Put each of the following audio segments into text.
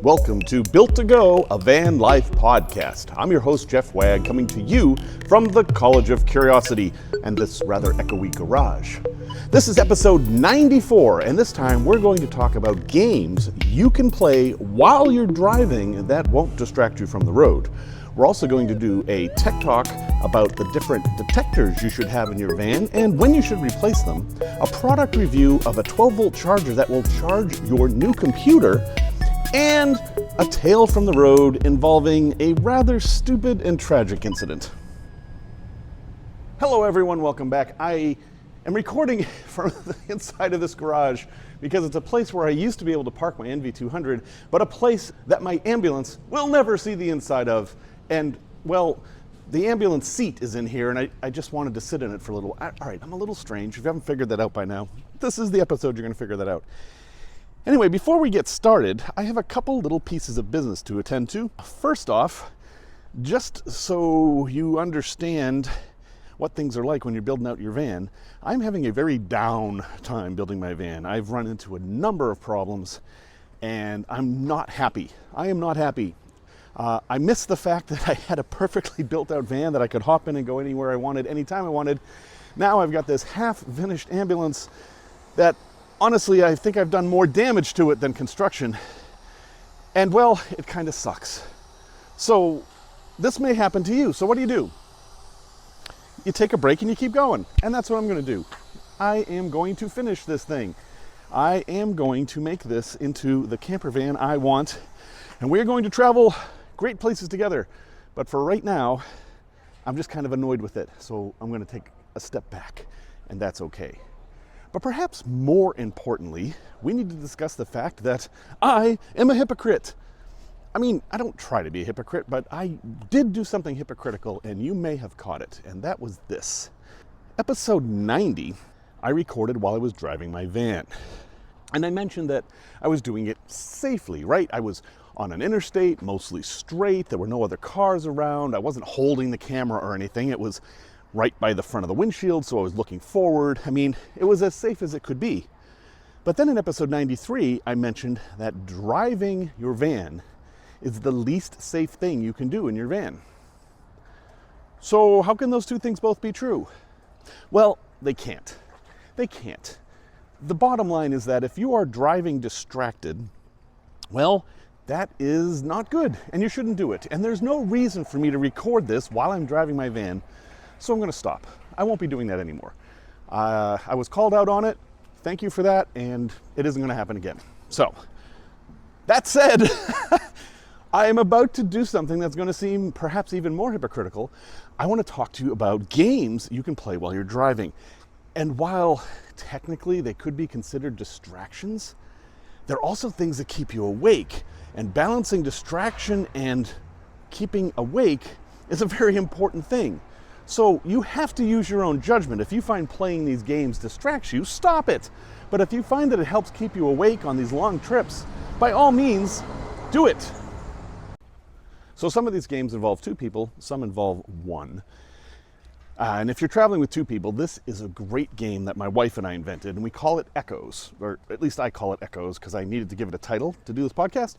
Welcome to Built to Go, a van life podcast. I'm your host, Jeff Wagg, coming to you from the College of Curiosity and this rather echoey garage. This is episode 94, and this time we're going to talk about games you can play while you're driving that won't distract you from the road. We're also going to do a tech talk about the different detectors you should have in your van and when you should replace them, a product review of a 12-volt charger that will charge your new computer, and a tale from the road involving a rather stupid and tragic incident. Hello everyone, welcome back. I am recording from the inside of this garage because it's a place where I used to be able to park my NV200, but a place that my ambulance will never see the inside of. And well, the ambulance seat is in here, and I just wanted to sit in it for a little. All right, I'm a little strange. If you haven't figured that out by now, this is the episode you're going to figure that out. Anyway, before we get started, I have a couple little pieces of business to attend to. First off, just so you understand what things are like when you're building out your van, I'm having a very down time building my van. I've run into a number of problems, and I'm not happy. I am not happy. I miss the fact that I had a perfectly built out van that I could hop in and go anywhere I wanted, anytime I wanted. Now I've got this half-finished ambulance that, honestly, I think I've done more damage to it than construction. And well, it kind of sucks. So this may happen to you. So what do? You take a break and you keep going. And that's what I'm going to do. I am going to finish this thing. I am going to make this into the camper van I want. And we're going to travel great places together. But for right now, I'm just kind of annoyed with it. So I'm going to take a step back, and that's okay. But perhaps more importantly, we need to discuss the fact that I am a hypocrite. I mean, I don't try to be a hypocrite, but I did do something hypocritical, and you may have caught it, and that was this. Episode 90, I recorded while I was driving my van. And I mentioned that I was doing it safely, right? I was on an interstate, mostly straight. There were no other cars around. I wasn't holding the camera or anything. It was right by the front of the windshield, so I was looking forward. I mean, it was as safe as it could be. But then in episode 93, I mentioned that driving your van is the least safe thing you can do in your van. So how can those two things both be true? Well, they can't. They can't. The bottom line is that if you are driving distracted, well, that is not good, and you shouldn't do it. And there's no reason for me to record this while I'm driving my van, so I'm going to stop. I won't be doing that anymore. I was called out on it. Thank you for that, and it isn't going to happen again. So, that said, I am about to do something that's going to seem perhaps even more hypocritical. I want to talk to you about games you can play while you're driving. And while technically they could be considered distractions, they're also things that keep you awake. And balancing distraction and keeping awake is a very important thing. So you have to use your own judgment. If you find playing these games distracts you, stop it. But if you find that it helps keep you awake on these long trips, by all means, do it. So some of these games involve two people, some involve one. And if you're traveling with two people, this is a great game that my wife and I invented, and we call it Echoes, or at least I call it Echoes because I needed to give it a title to do this podcast.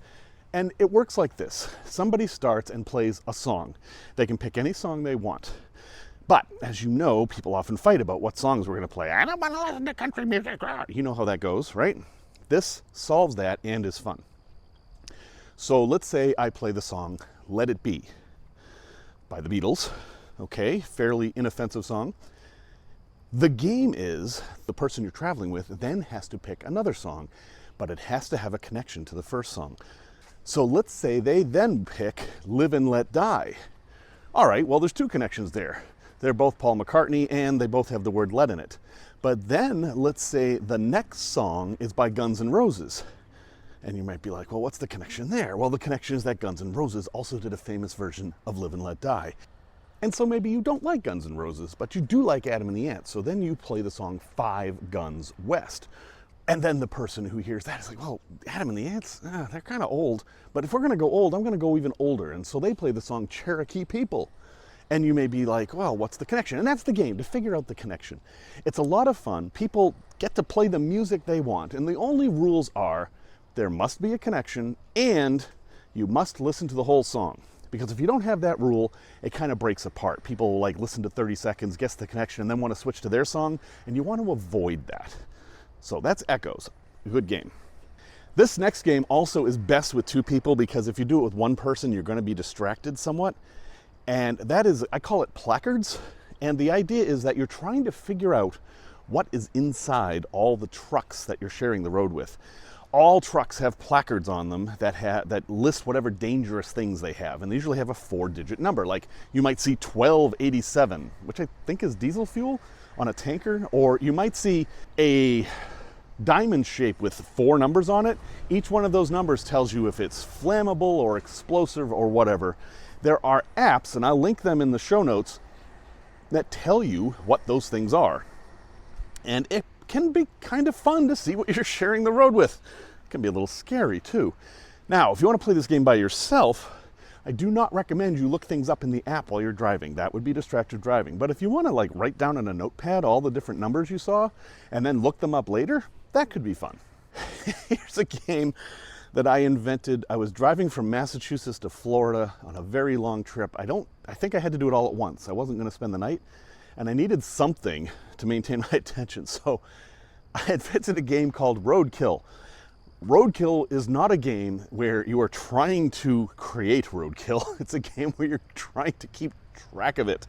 And it works like this. Somebody starts and plays a song. They can pick any song they want. But, as you know, people often fight about what songs we're going to play. I don't want to listen to country music. You know how that goes, right? This solves that and is fun. So let's say I play the song Let It Be by the Beatles. Okay, fairly inoffensive song. The game is the person you're traveling with then has to pick another song, but it has to have a connection to the first song. So let's say they then pick Live and Let Die. All right, well, there's two connections there. They're both Paul McCartney, and they both have the word let in it. But then let's say the next song is by Guns N' Roses. And you might be like, well, what's the connection there? Well, the connection is that Guns N' Roses also did a famous version of Live and Let Die. And so maybe you don't like Guns N' Roses, but you do like Adam and the Ants. So then you play the song 5 Guns West. And then the person who hears that is like, well, Adam and the Ants, they're kind of old. But if we're going to go old, I'm going to go even older. And so they play the song Cherokee People. And you may be like, well, what's the connection? And that's the game, to figure out the connection. It's a lot of fun. People get to play the music they want. And the only rules are there must be a connection, and you must listen to the whole song. Because if you don't have that rule, it kind of breaks apart. People like listen to 30 seconds, guess the connection, and then want to switch to their song, and you want to avoid that. So that's Echoes. A good game. This next game also is best with two people, because if you do it with one person, you're going to be distracted somewhat. And that is, I call it Placards. And the idea is that you're trying to figure out what is inside all the trucks that you're sharing the road with. All trucks have placards on them that list whatever dangerous things they have, and they usually have a 4-digit number. Like you might see 1287, which I think is diesel fuel on a tanker, or you might see a diamond shape with 4 numbers on it. Each one of those numbers tells you if it's flammable or explosive or whatever. There are apps, and I'll link them in the show notes, that tell you what those things are. And it can be kind of fun to see what you're sharing the road with. It can be a little scary too. Now, if you want to play this game by yourself, I do not recommend you look things up in the app while you're driving. That would be distracted driving. But if you want to like write down on a notepad all the different numbers you saw and then look them up later, that could be fun. Here's a game that I invented. I was driving from Massachusetts to Florida on a very long trip. I think I had to do it all at once. I wasn't going to spend the night, and I needed something to maintain my attention. So I invented a game called Roadkill. Roadkill is not a game where you are trying to create roadkill. It's a game where you're trying to keep track of it.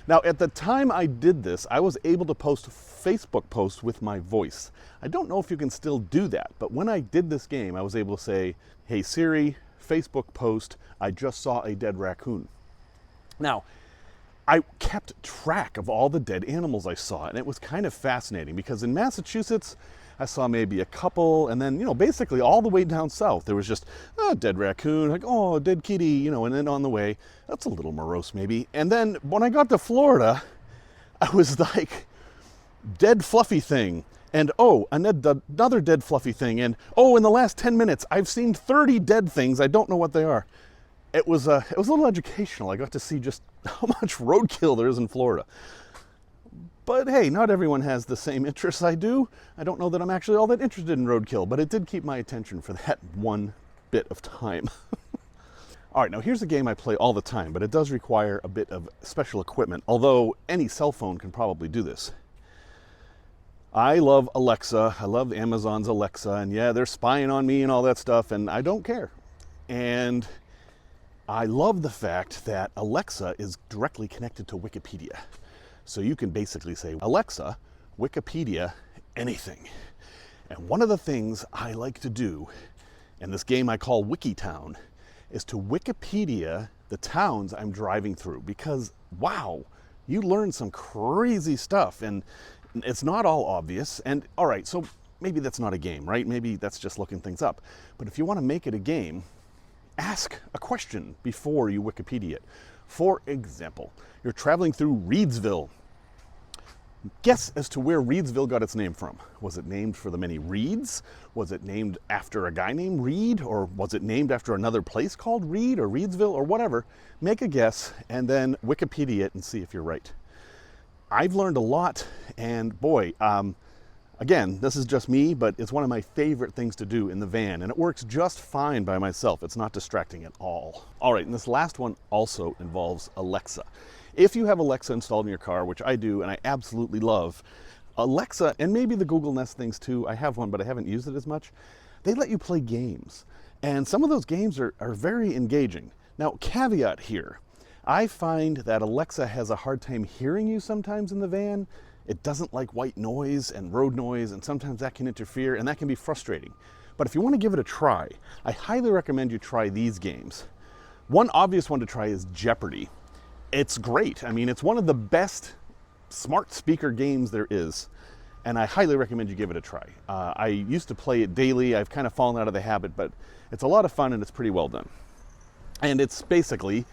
Now, at the time I did this, I was able to post Facebook posts with my voice. I don't know if you can still do that, but when I did this game, I was able to say, "Hey Siri, Facebook post, I just saw a dead raccoon." Now, I kept track of all the dead animals I saw, and it was kind of fascinating because in Massachusetts, I saw maybe a couple, and then, basically all the way down south, there was just a dead raccoon, like, oh, dead kitty, and then on the way, that's a little morose maybe. And then when I got to Florida, I was like, dead fluffy thing, and oh, another dead fluffy thing, and oh, in the last 10 minutes, I've seen 30 dead things, I don't know what they are. It was a little educational. I got to see just how much roadkill there is in Florida. But hey, not everyone has the same interests I do. I don't know that I'm actually all that interested in roadkill, but it did keep my attention for that one bit of time. All right, now here's a game I play all the time, but it does require a bit of special equipment, although any cell phone can probably do this. I love Alexa. I love Amazon's Alexa, and yeah, they're spying on me and all that stuff, and I don't care. And I love the fact that Alexa is directly connected to Wikipedia. So you can basically say, Alexa, Wikipedia, anything. And one of the things I like to do in this game I call WikiTown is to Wikipedia the towns I'm driving through, because wow, you learn some crazy stuff and it's not all obvious. And all right, so maybe that's not a game, right? Maybe that's just looking things up. But if you want to make it a game, ask a question before you Wikipedia it. For example, you're traveling through Reedsville. Guess as to where Reedsville got its name from. Was it named for the many reeds? Was it named after a guy named Reed? Or was it named after another place called Reed or Reedsville or whatever? Make a guess and then Wikipedia it and see if you're right. I've learned a lot, and boy, again, this is just me, but it's one of my favorite things to do in the van, and it works just fine by myself. It's not distracting at all. All right, and this last one also involves Alexa. If you have Alexa installed in your car, which I do, and I absolutely love, Alexa, and maybe the Google Nest things too, I have one, but I haven't used it as much, they let you play games. And some of those games are very engaging. Now, caveat here, I find that Alexa has a hard time hearing you sometimes in the van. It doesn't like white noise and road noise, and sometimes that can interfere, and that can be frustrating. But if you want to give it a try, I highly recommend you try these games. One obvious one to try is Jeopardy. It's great. I mean, it's one of the best smart speaker games there is, and I highly recommend you give it a try. I used to play it daily. I've kind of fallen out of the habit, but it's a lot of fun and it's pretty well done. And it's basically,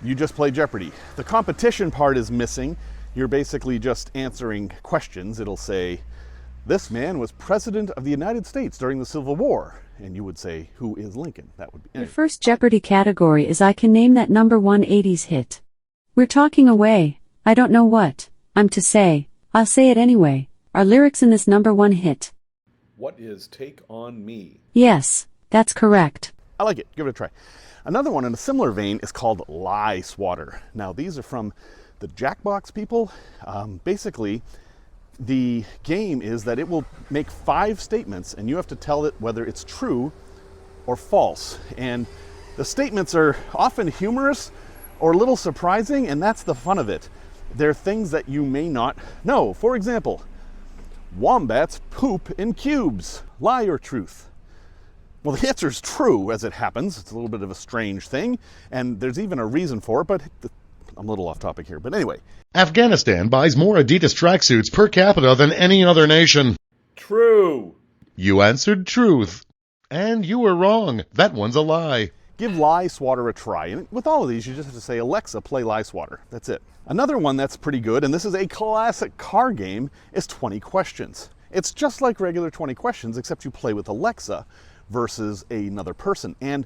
you just play Jeopardy. The competition part is missing. You're basically just answering questions. It'll say, this man was president of the United States during the Civil War. And you would say, who is Lincoln? That would be. Your first Jeopardy category is I can name that number one 80s hit. We're talking away. I don't know what I'm to say. I'll say it anyway. Are lyrics in this number one hit? What is Take On Me? Yes, that's correct. I like it. Give it a try. Another one in a similar vein is called Lie Swatter. Now, these are from the Jackbox people. Basically, the game is that it will make 5 statements, and you have to tell it whether it's true or false. And the statements are often humorous or a little surprising, and that's the fun of it. They're things that you may not know. For example, wombats poop in cubes. Lie or truth? Well, the answer is true, as it happens. It's a little bit of a strange thing, and there's even a reason for it, but I'm a little off topic here. But anyway. Afghanistan buys more Adidas tracksuits per capita than any other nation. True. You answered truth. And you were wrong. That one's a lie. Give Lie Swatter a try. And with all of these, you just have to say, Alexa, play Lie Swatter. That's it. Another one that's pretty good, and this is a classic car game, is 20 questions. It's just like regular 20 questions, except you play with Alexa versus another person. And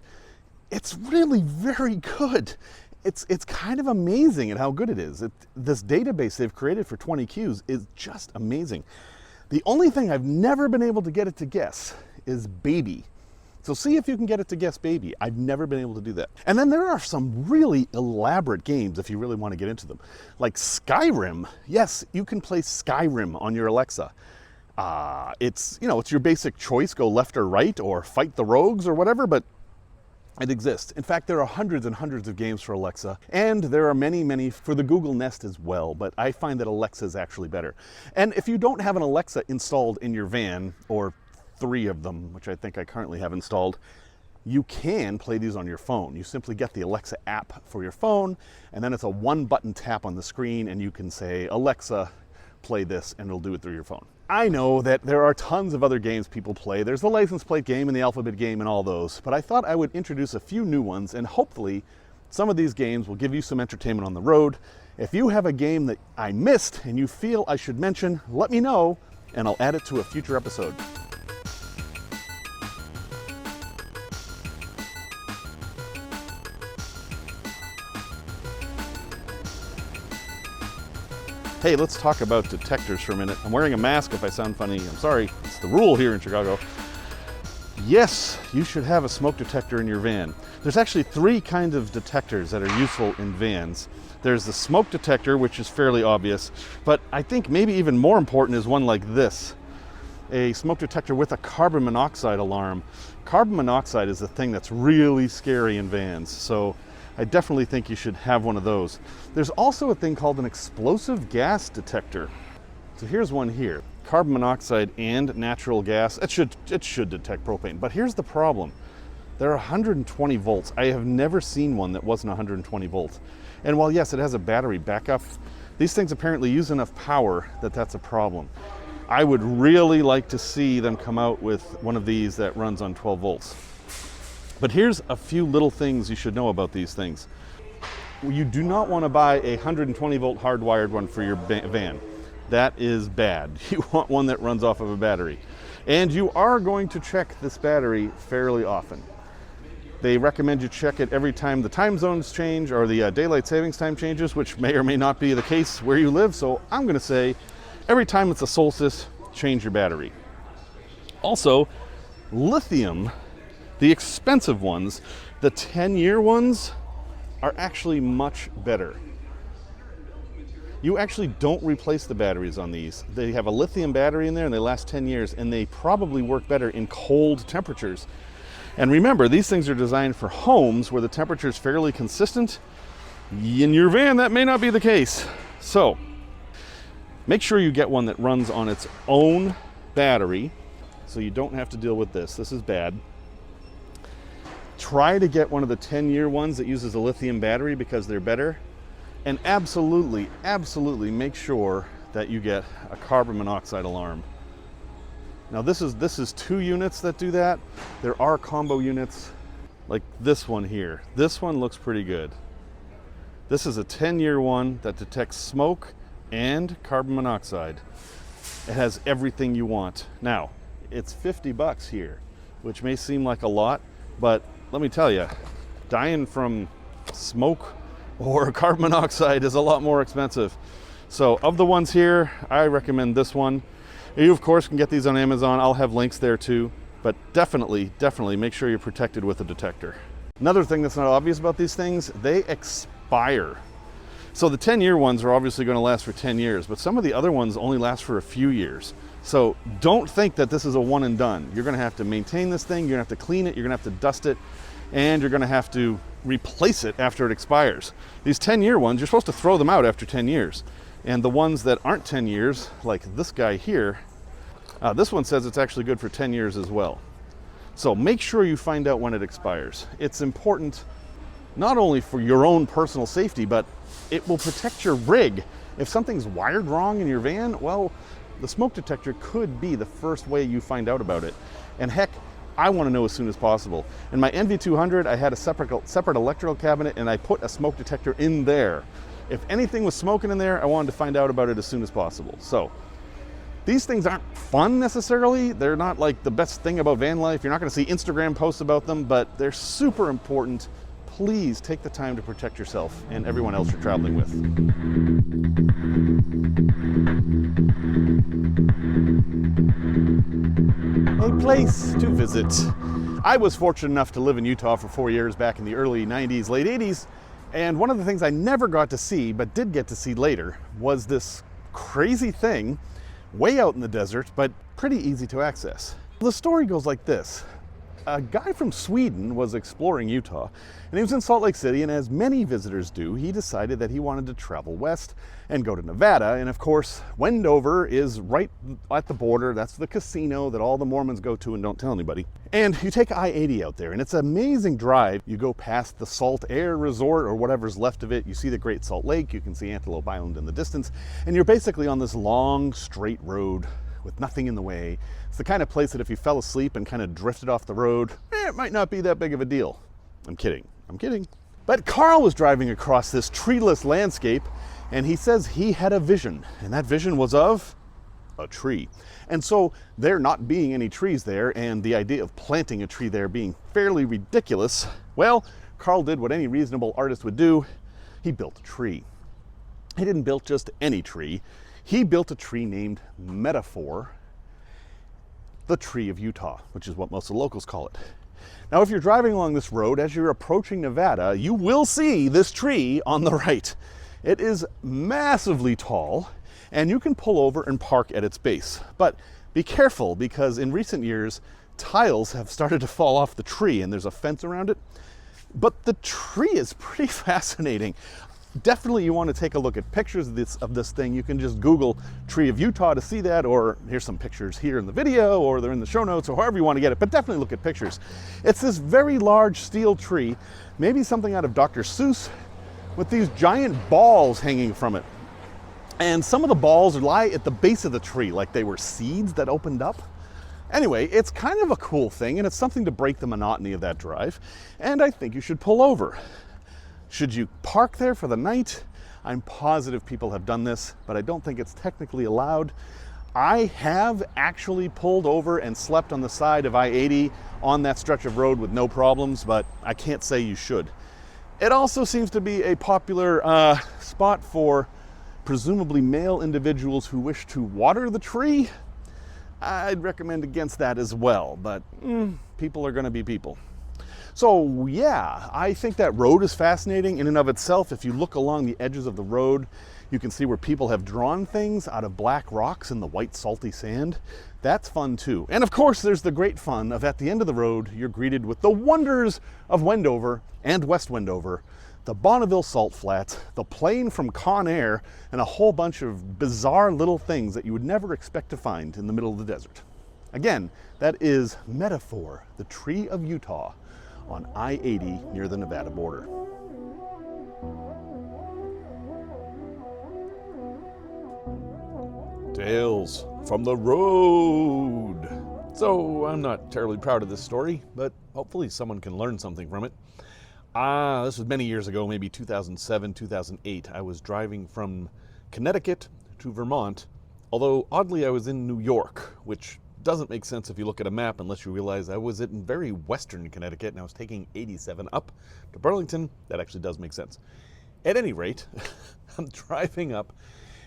it's really very good. It's kind of amazing at how good it is. This database they've created for 20 Qs is just amazing. The only thing I've never been able to get it to guess is baby. So see if you can get it to guess baby. I've never been able to do that. And then there are some really elaborate games if you really want to get into them. Like Skyrim. Yes, you can play Skyrim on your Alexa. It's your basic choice, go left or right or fight the rogues or whatever, but it exists. In fact, there are hundreds and hundreds of games for Alexa, and there are many, many for the Google Nest as well, but I find that Alexa is actually better. And if you don't have an Alexa installed in your van, or 3 of them, which I think I currently have installed, you can play these on your phone. You simply get the Alexa app for your phone, and then it's a 1-button tap on the screen, and you can say, Alexa, play this, and it'll do it through your phone. I know that there are tons of other games people play. There's the license plate game and the alphabet game and all those, but I thought I would introduce a few new ones, and hopefully some of these games will give you some entertainment on the road. If you have a game that I missed and you feel I should mention, let me know, and I'll add it to a future episode. Hey, let's talk about detectors for a minute. I'm wearing a mask if I sound funny. I'm sorry, it's the rule here in Chicago. Yes, you should have a smoke detector in your van. There's actually 3 kinds of detectors that are useful in vans. There's the smoke detector, which is fairly obvious, but I think maybe even more important is one like this. A smoke detector with a carbon monoxide alarm. Carbon monoxide is the thing that's really scary in vans, so I definitely think you should have one of those. There's also a thing called an explosive gas detector. So here's one here. Carbon monoxide and natural gas. It should detect propane. But here's the problem. They're 120 volts. I have never seen one that wasn't 120 volts. And while yes, it has a battery backup, these things apparently use enough power that that's a problem. I would really like to see them come out with one of these that runs on 12 volts. But here's a few little things you should know about these things. You do not want to buy a 120 volt hardwired one for your van. That is bad. You want one that runs off of a battery. And you are going to check this battery fairly often. They recommend you check it every time the time zones change or the daylight savings time changes, which may or may not be the case where you live. So I'm going to say every time it's a solstice, change your battery. Also, lithium, the expensive ones, the 10-year ones, are actually much better. You actually don't replace the batteries on these. They have a lithium battery in there and they last 10 years, and they probably work better in cold temperatures. And remember, these things are designed for homes where the temperature is fairly consistent. In your van, that may not be the case. So make sure you get one that runs on its own battery so you don't have to deal with this. This is bad. Try to get one of the 10-year ones that uses a lithium battery because they're better. And absolutely, absolutely make sure that you get a carbon monoxide alarm. Now this is 2 units that do that. There are combo units like this one here. This one looks pretty good. This is a 10-year one that detects smoke and carbon monoxide. It has everything you want. Now, it's $50 here, which may seem like a lot, but let me tell you, dying from smoke or carbon monoxide is a lot more expensive. So of the ones here, I recommend this one. You, of course, can get these on Amazon. I'll have links there too. But definitely make sure you're protected with a detector. Another thing that's not obvious about these things, they expire. So the 10-year ones are obviously going to last for 10 years, but some of the other ones only last for a few years. So don't think that this is a one and done. You're going to have to maintain this thing, you're going to have to clean it, you're going to have to dust it, and you're going to have to replace it after it expires. These 10-year ones, you're supposed to throw them out after 10 years. And the ones that aren't 10 years, like this guy here, this one says it's actually good for 10 years as well. So make sure you find out when it expires. It's important not only for your own personal safety, but it will protect your rig. If something's wired wrong in your van, well, the smoke detector could be the first way you find out about it. And heck, I want to know as soon as possible. In my NV200, I had a separate electrical cabinet, and I put a smoke detector in there. If anything was smoking in there, I wanted to find out about it as soon as possible. So these things aren't fun necessarily. They're not like the best thing about van life. You're not going to see Instagram posts about them, but they're super important. Please take the time to protect yourself and everyone else you're traveling with. A place to visit. I was fortunate enough to live in Utah for 4 years back in the early 90s, late 80s, and one of the things I never got to see, but did get to see later, was this crazy thing way out in the desert, but pretty easy to access. The story goes like this. A guy from Sweden was exploring Utah, and he was in Salt Lake City, and as many visitors do, he decided that he wanted to travel west and go to Nevada. And of course, Wendover is right at the border. That's the casino that all the Mormons go to and don't tell anybody. And you take I-80 out there, and it's an amazing drive. You go past the Salt Air Resort, or whatever's left of it. You see the Great Salt Lake. You can see Antelope Island in the distance, and you're basically on this long, straight road with nothing in the way. It's the kind of place that if you fell asleep and kind of drifted off the road, it might not be that big of a deal. I'm kidding. But Carl was driving across this treeless landscape, and he says he had a vision, and that vision was of a tree. And so there not being any trees there, and the idea of planting a tree there being fairly ridiculous, well, Carl did what any reasonable artist would do. He built a tree. He didn't build just any tree. He built a tree named Metaphor, the tree of Utah, which is what most of the locals call it. Now, if you're driving along this road, as you're approaching Nevada, you will see this tree on the right. It is massively tall, and you can pull over and park at its base. But be careful, because in recent years, tiles have started to fall off the tree, and there's a fence around it. But the tree is pretty fascinating. Definitely you want to take a look at pictures of this thing. You can just Google Tree of Utah to see that, or here's some pictures here in the video, or they're in the show notes, or however you want to get it, but definitely look at pictures. It's this very large steel tree, maybe something out of Dr. Seuss, with these giant balls hanging from it. And some of the balls lie at the base of the tree, like they were seeds that opened up. Anyway, it's kind of a cool thing, and it's something to break the monotony of that drive, and I think you should pull over. Should you park there for the night? I'm positive people have done this, but I don't think it's technically allowed. I have actually pulled over and slept on the side of I-80 on that stretch of road with no problems, but I can't say you should. It also seems to be a popular spot for presumably male individuals who wish to water the tree. I'd recommend against that as well, but people are going to be people. So yeah, I think that road is fascinating in and of itself. If you look along the edges of the road, you can see where people have drawn things out of black rocks in the white salty sand. That's fun too. And of course, there's the great fun of at the end of the road, you're greeted with the wonders of Wendover and West Wendover, the Bonneville Salt Flats, the plane from Conair, and a whole bunch of bizarre little things that you would never expect to find in the middle of the desert. Again, that is Metaphor, the tree of Utah, on I-80 near the Nevada border. Tales from the road. So I'm not terribly proud of this story, but hopefully someone can learn something from it. This was many years ago, maybe 2007, 2008. I was driving from Connecticut to Vermont, although oddly I was in New York, which doesn't make sense if you look at a map unless you realize I was in very western Connecticut and I was taking 87 up to Burlington. That actually does make sense. At any rate, I'm driving up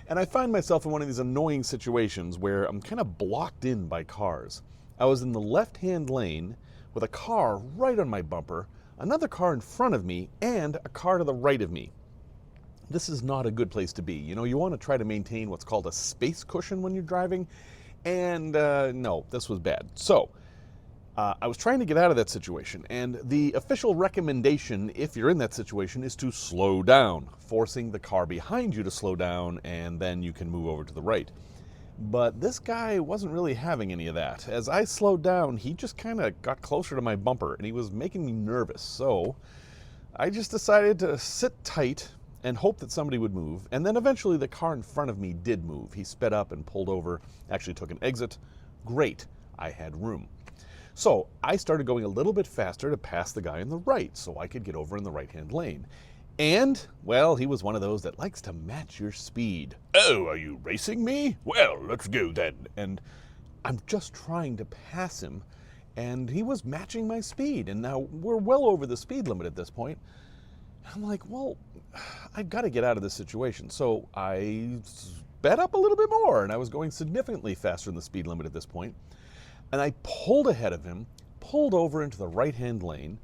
And I find myself in one of these annoying situations where I'm kind of blocked in by cars. I was in the left-hand lane with a car right on my bumper, another car in front of me, and a car to the right of me. This is not a good place to be. You know, you want to try to maintain what's called a space cushion when you're driving, and no, this was bad. So, I was trying to get out of that situation, and the official recommendation, if you're in that situation, is to slow down, forcing the car behind you to slow down, and then you can move over to the right. But this guy wasn't really having any of that. As I slowed down, he just kind of got closer to my bumper, and he was making me nervous. So I just decided to sit tight and hope that somebody would move, and then eventually the car in front of me did move. He sped up and pulled over, actually took an exit. Great, I had room. So I started going a little bit faster to pass the guy on the right so I could get over in the right-hand lane. And, well, he was one of those that likes to match your speed. Oh, are you racing me? Well, let's go then. And I'm just trying to pass him, and he was matching my speed. And now we're well over the speed limit at this point. I'm like, well, I've got to get out of this situation. So I sped up a little bit more, and I was going significantly faster than the speed limit at this point. And I pulled ahead of him, pulled over into the right-hand lane,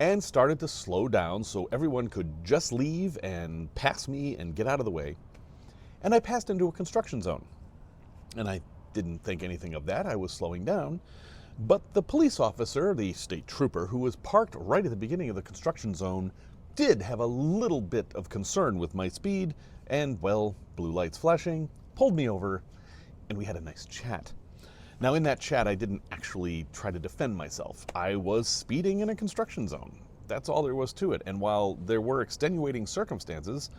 and started to slow down so everyone could just leave and pass me and get out of the way. And I passed into a construction zone. And I didn't think anything of that. I was slowing down. But the police officer, the state trooper, who was parked right at the beginning of the construction zone, did have a little bit of concern with my speed, and, well, blue lights flashing, pulled me over, and we had a nice chat. Now, in that chat, I didn't actually try to defend myself. I was speeding in a construction zone. That's all there was to it. And while there were extenuating circumstances,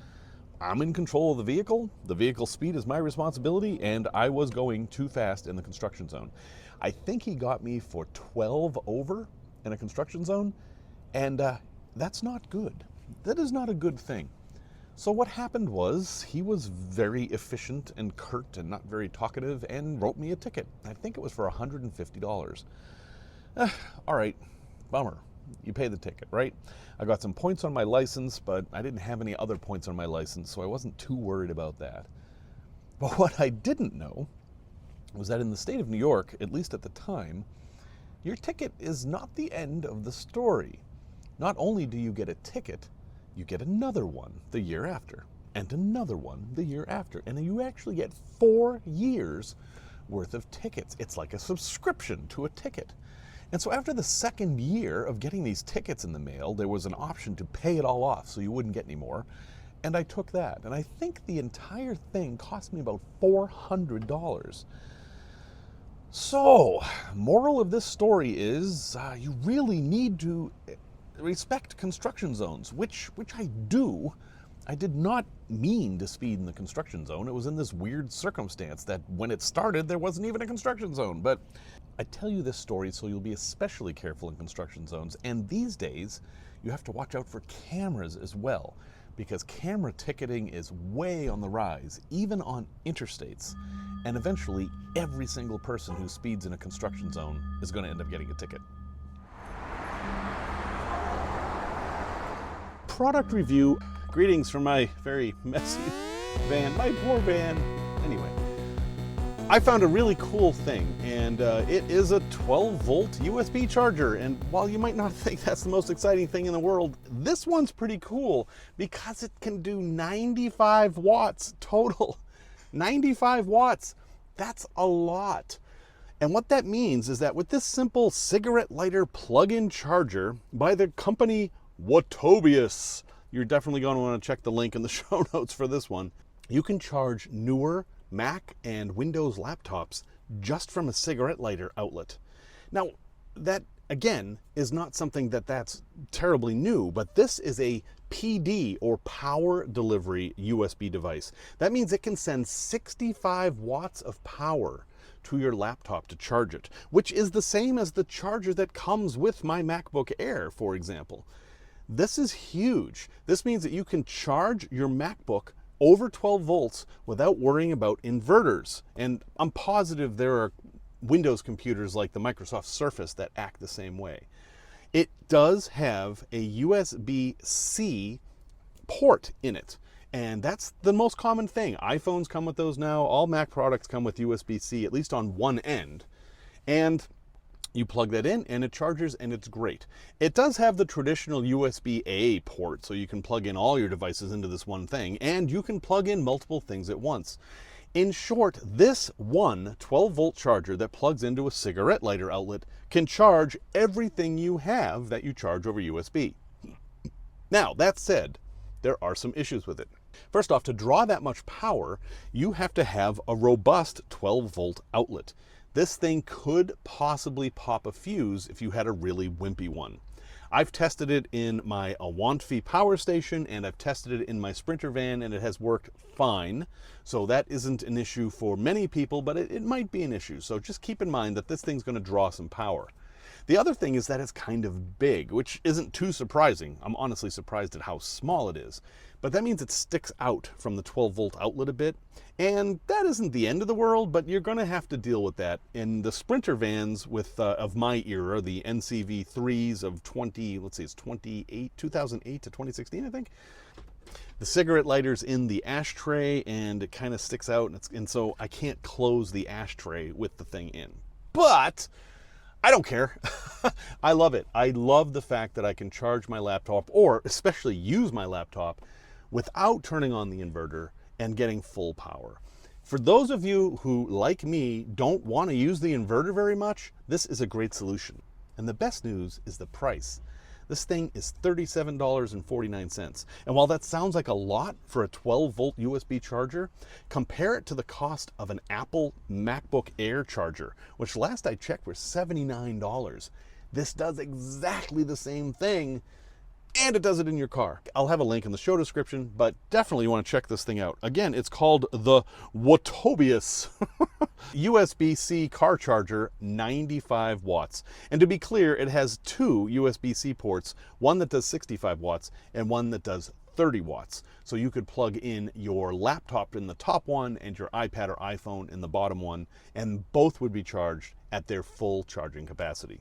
I'm in control of the vehicle's speed is my responsibility, and I was going too fast in the construction zone. I think he got me for 12 over in a construction zone, and that's not good. That is not a good thing. So what happened was he was very efficient and curt and not very talkative and wrote me a ticket. I think it was for $150. All right, bummer. You pay the ticket, right? I got some points on my license, but I didn't have any other points on my license, so I wasn't too worried about that. But what I didn't know was that in the state of New York, at least at the time, your ticket is not the end of the story. Not only do you get a ticket, you get another one the year after, and another one the year after, and you actually get 4 years worth of tickets. It's like a subscription to a ticket. And so after the second year of getting these tickets in the mail, there was an option to pay it all off so you wouldn't get any more. And I took that, and I think the entire thing cost me about $400. So, moral of this story is you really need to respect construction zones, which I do. I did not mean to speed in the construction zone. It was in this weird circumstance that when it started, there wasn't even a construction zone. But I tell you this story so you'll be especially careful in construction zones. And these days, you have to watch out for cameras as well, because camera ticketing is way on the rise, even on interstates. And eventually, every single person who speeds in a construction zone is going to end up getting a ticket. Product review. Greetings from my very messy van, my poor van. Anyway, I found a really cool thing, and it is a 12-volt USB charger. And while you might not think that's the most exciting thing in the world, this one's pretty cool because it can do 95 watts total. 95 watts. That's a lot. And what that means is that with this simple cigarette lighter plug-in charger by the company WOTOBEUS, you're definitely going to want to check the link in the show notes for this one. You can charge newer Mac and Windows laptops just from a cigarette lighter outlet. Now, that again is not something that's terribly new, but this is a PD or power delivery USB device. That means it can send 65 watts of power to your laptop to charge it, which is the same as the charger that comes with my MacBook Air, for example. This is huge. This means that you can charge your MacBook over 12 volts without worrying about inverters. And I'm positive there are Windows computers like the Microsoft Surface that act the same way. It does have a USB-C port in it. And that's the most common thing. iPhones come with those now. All Mac products come with USB-C, at least on one end. And you plug that in and it charges and it's great. It does have the traditional USB-A port, so you can plug in all your devices into this one thing, and you can plug in multiple things at once. In short, this one 12-volt charger that plugs into a cigarette lighter outlet can charge everything you have that you charge over USB. Now, that said, there are some issues with it. First off, to draw that much power, you have to have a robust 12-volt outlet. This thing could possibly pop a fuse if you had a really wimpy one. I've tested it in my Awantfi power station, and I've tested it in my Sprinter van, and it has worked fine. So that isn't an issue for many people, but it might be an issue. So just keep in mind that this thing's going to draw some power. The other thing is that it's kind of big, which isn't too surprising. I'm honestly surprised at how small it is. But that means it sticks out from the 12-volt outlet a bit. And that isn't the end of the world, but you're going to have to deal with that. In the Sprinter vans of my era, the NCV3s of 2008 to 2016, I think. The cigarette lighter's in the ashtray, and it kind of sticks out, and so I can't close the ashtray with the thing in. But I don't care. I love it. I love the fact that I can charge my laptop, or especially use my laptop, without turning on the inverter and getting full power. For those of you who, like me, don't want to use the inverter very much, this is a great solution. And the best news is the price. This thing is $37.49. And while that sounds like a lot for a 12-volt USB charger, compare it to the cost of an Apple MacBook Air charger, which last I checked was $79. This does exactly the same thing, and it does it in your car. I'll have a link in the show description, but definitely you want to check this thing out. Again, it's called the WOTOBEUS USB-C car charger, 95 watts. And to be clear, it has two USB-C ports, one that does 65 watts and one that does 30 watts. So you could plug in your laptop in the top one and your iPad or iPhone in the bottom one, and both would be charged at their full charging capacity.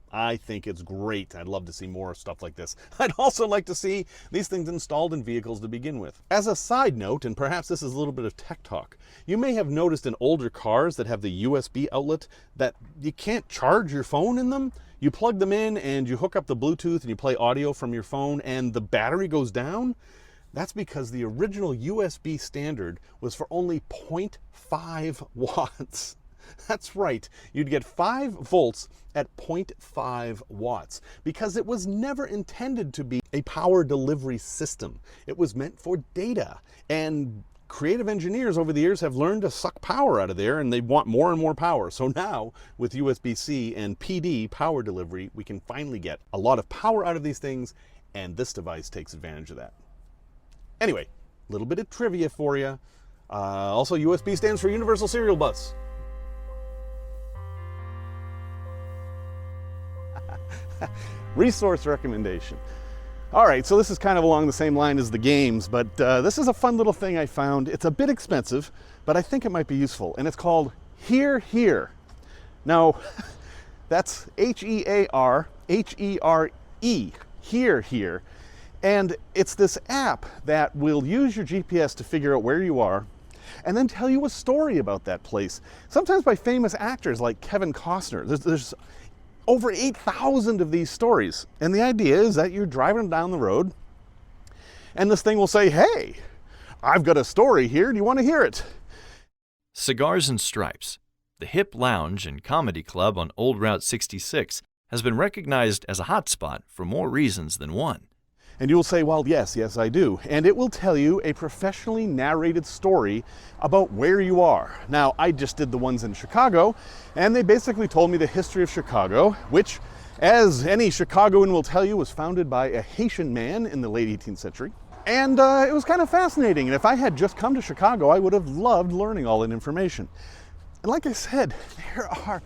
I think it's great. I'd love to see more stuff like this. I'd also like to see these things installed in vehicles to begin with. As a side note, and perhaps this is a little bit of tech talk, you may have noticed in older cars that have the USB outlet that you can't charge your phone in them. You plug them in and you hook up the Bluetooth and you play audio from your phone and the battery goes down. That's because the original USB standard was for only 0.5 watts. That's right, you'd get 5 volts at 0.5 watts because it was never intended to be a power delivery system. It was meant for data, and creative engineers over the years have learned to suck power out of there, and they want more and more power. So now with USB-C and PD power delivery, we can finally get a lot of power out of these things, and this device takes advantage of that. Anyway, a little bit of trivia for you. Also, USB stands for Universal Serial Bus. Resource recommendation. All right, so this is kind of along the same line as the games, but this is a fun little thing I found. It's a bit expensive, but I think it might be useful, and it's called HearHere. Now, that's HearHere, HearHere, and it's this app that will use your GPS to figure out where you are and then tell you a story about that place, sometimes by famous actors like Kevin Costner. There's over 8,000 of these stories. And the idea is that you're driving down the road and this thing will say, hey, I've got a story here. Do you want to hear it? Cigars and Stripes, the hip lounge and comedy club on Old Route 66, has been recognized as a hotspot for more reasons than one. And you'll say, well, yes, I do. And it will tell you a professionally narrated story about where you are. Now, I just did the ones in Chicago, and they basically told me the history of Chicago, which, as any Chicagoan will tell you, was founded by a Haitian man in the late 18th century. And it was kind of fascinating. And if I had just come to Chicago, I would have loved learning all that information. And like I said, there are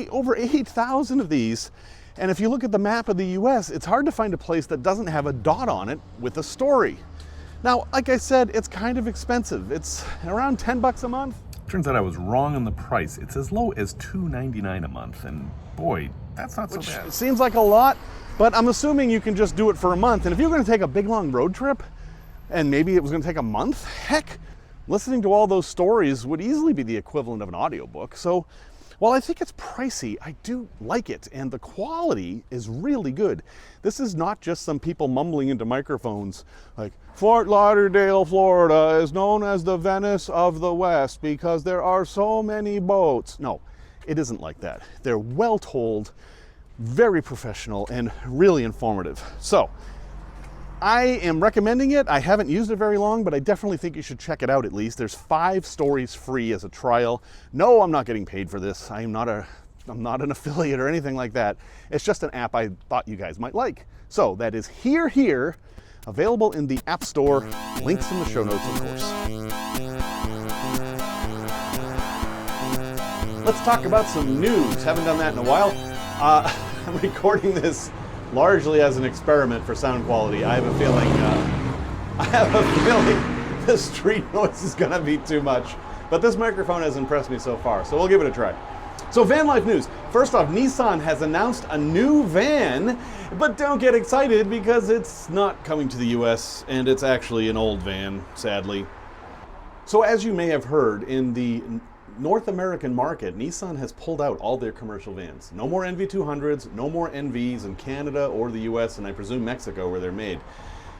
over 8,000 of these. And if you look at the map of the US, it's hard to find a place that doesn't have a dot on it with a story. Now, like I said, it's kind of expensive. It's around 10 bucks a month. Turns out I was wrong on the price. It's as low as $2.99 a month, and boy, that's not so bad. It seems like a lot, but I'm assuming you can just do it for a month. And if you're going to take a big long road trip, and maybe it was going to take a month. Heck, listening to all those stories would easily be the equivalent of an audiobook. So while I think it's pricey, I do like it, and the quality is really good. This is not just some people mumbling into microphones like, Fort Lauderdale, Florida is known as the Venice of the West because there are so many boats. No, it isn't like that. They're well told, very professional, and really informative. So I am recommending it. I haven't used it very long, but I definitely think you should check it out at least. There's 5 stories free as a trial. No, I'm not getting paid for this. I'm not an affiliate or anything like that. It's just an app I thought you guys might like. So that is HearHere, available in the App Store. Links in the show notes, of course. Let's talk about some news. Haven't done that in a while. I'm recording this largely as an experiment for sound quality. I have a feeling the street noise is going to be too much. But this microphone has impressed me so far, so we'll give it a try. So van life news. First off, Nissan has announced a new van, but don't get excited because it's not coming to the US and it's actually an old van, sadly. So as you may have heard, in the North American market, Nissan has pulled out all their commercial vans. No more NV200s, no more NVs in Canada or the US, and I presume Mexico where they're made.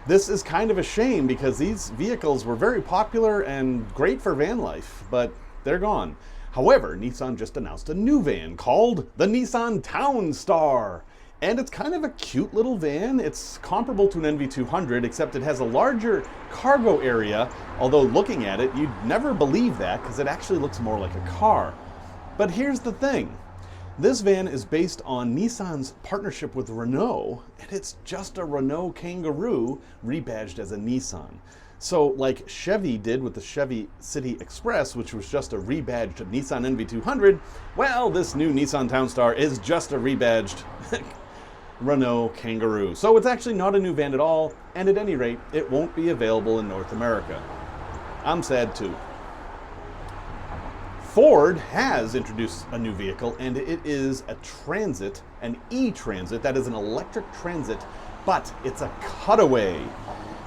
This is kind of a shame because these vehicles were very popular and great for van life, but they're gone. However, Nissan just announced a new van called the Nissan Townstar. And it's kind of a cute little van. It's comparable to an NV200, except it has a larger cargo area, although looking at it, you'd never believe that because it actually looks more like a car. But here's the thing. This van is based on Nissan's partnership with Renault, and it's just a Renault Kangaroo rebadged as a Nissan. So like Chevy did with the Chevy City Express, which was just a rebadged Nissan NV200, well, this new Nissan Townstar is just a rebadged Renault Kangaroo. So it's actually not a new van at all, and at any rate, it won't be available in North America. I'm sad too. Ford has introduced a new vehicle, and it is a Transit, an e-Transit, that is an electric Transit, but it's a cutaway.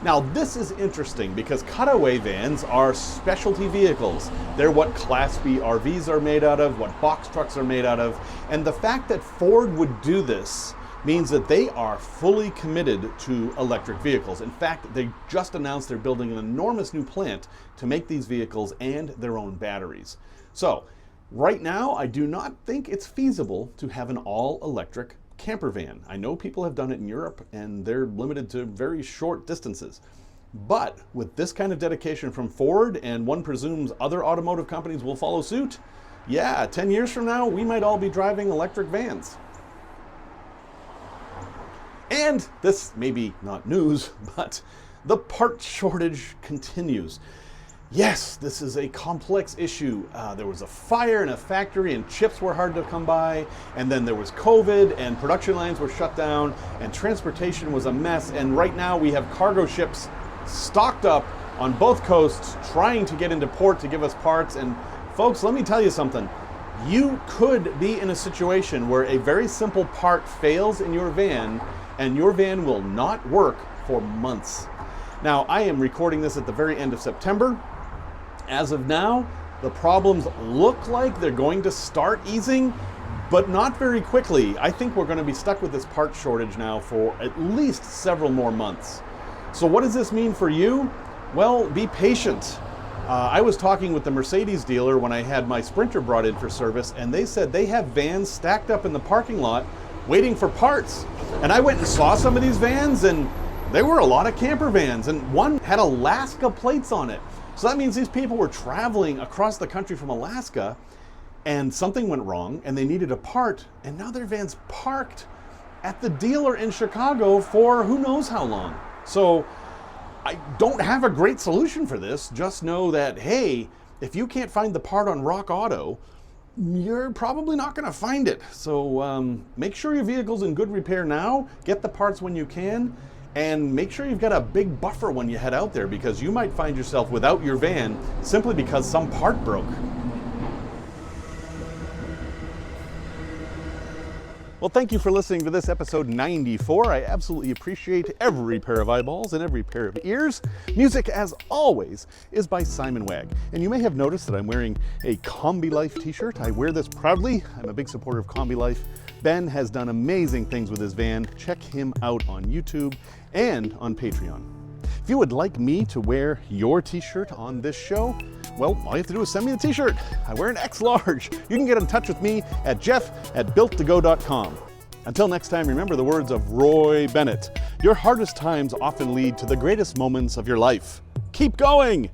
Now this is interesting because cutaway vans are specialty vehicles. They're what Class B RVs are made out of, what box trucks are made out of, and the fact that Ford would do this means that they are fully committed to electric vehicles. In fact, they just announced they're building an enormous new plant to make these vehicles and their own batteries. So right now, I do not think it's feasible to have an all-electric camper van. I know people have done it in Europe and they're limited to very short distances. But with this kind of dedication from Ford, and one presumes other automotive companies will follow suit, yeah, 10 years from now, we might all be driving electric vans. And this may be not news, but the part shortage continues. Yes, this is a complex issue. There was a fire in a factory and chips were hard to come by, and then there was COVID and production lines were shut down and transportation was a mess, and right now we have cargo ships stocked up on both coasts trying to get into port to give us parts. And folks, let me tell you something. You could be in a situation where a very simple part fails in your van and your van will not work for months. Now, I am recording this at the very end of September. As of now, the problems look like they're going to start easing, but not very quickly. I think we're going to be stuck with this part shortage now for at least several more months. So what does this mean for you? Well, be patient. I was talking with the Mercedes dealer when I had my Sprinter brought in for service, and they said they have vans stacked up in the parking lot waiting for parts. And I went and saw some of these vans, and they were a lot of camper vans, and one had Alaska plates on it. So that means these people were traveling across the country from Alaska and something went wrong and they needed a part, and now their van's parked at the dealer in Chicago for who knows how long. So I don't have a great solution for this. Just know that, hey, if you can't find the part on Rock Auto, you're probably not going to find it. So make sure your vehicle's in good repair now, get the parts when you can, and make sure you've got a big buffer when you head out there, because you might find yourself without your van simply because some part broke. Well, thank you for listening to this episode 94. I absolutely appreciate every pair of eyeballs and every pair of ears. Music, as always, is by Simon Wagg. And you may have noticed that I'm wearing a Kombi Life t-shirt. I wear this proudly. I'm a big supporter of Kombi Life. Ben has done amazing things with his van. Check him out on YouTube and on Patreon. If you would like me to wear your t-shirt on this show, well, all you have to do is send me the t-shirt. I wear an X large. You can get in touch with me at jeff@builttogo.com. Until next time, remember the words of Roy Bennett. Your hardest times often lead to the greatest moments of your life. Keep going!